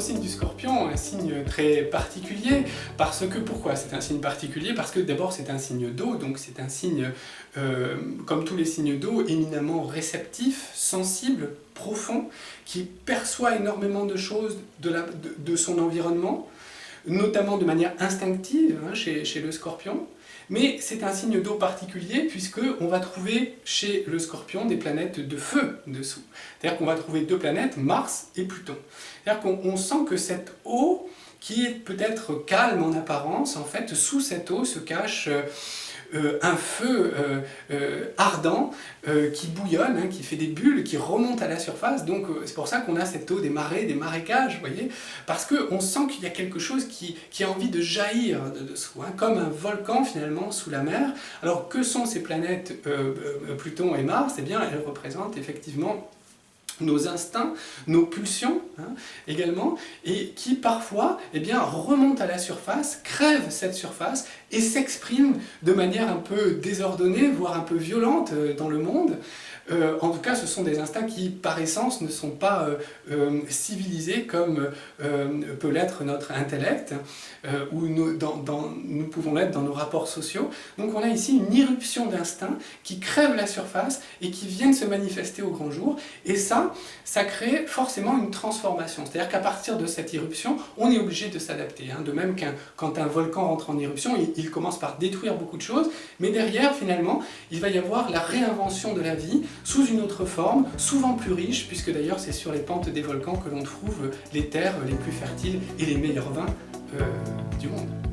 signe du Scorpion, un signe très particulier, parce que, pourquoi c'est un signe particulier? Parce que d'abord c'est un signe d'eau, donc c'est un signe, comme tous les signes d'eau, éminemment réceptif, sensible, profond, qui perçoit énormément de choses de son environnement, notamment de manière instinctive chez le Scorpion. Mais c'est un signe d'eau particulier puisqu'on va trouver chez le Scorpion des planètes de feu dessous. C'est-à-dire qu'on va trouver deux planètes, Mars et Pluton. C'est-à-dire qu'on sent que cette eau, qui est peut-être calme en apparence, en fait, sous cette eau se cache un feu ardent qui bouillonne, qui fait des bulles, qui remonte à la surface. Donc c'est pour ça qu'on a cette eau des marais, des marécages, vous voyez, parce qu'on sent qu'il y a quelque chose qui a envie de jaillir de dessous, comme un volcan finalement sous la mer. Alors que sont ces planètes Pluton et Mars? Eh bien, elles représentent effectivement nos instincts, nos pulsions également, et qui parfois remontent à la surface, crèvent cette surface et s'expriment de manière un peu désordonnée, voire un peu violente dans le monde. En tout cas, ce sont des instincts qui, par essence, ne sont pas civilisés comme peut l'être notre intellect, ou nous pouvons l'être dans nos rapports sociaux. Donc on a ici une irruption d'instincts qui crèvent la surface et qui viennent se manifester au grand jour. Et ça crée forcément une transformation. C'est-à-dire qu'à partir de cette irruption, on est obligé de s'adapter. De même quand un volcan rentre en éruption, il commence par détruire beaucoup de choses, mais derrière, finalement, il va y avoir la réinvention de la vie, sous une autre forme, souvent plus riche, puisque d'ailleurs c'est sur les pentes des volcans que l'on trouve les terres les plus fertiles et les meilleurs vins du monde.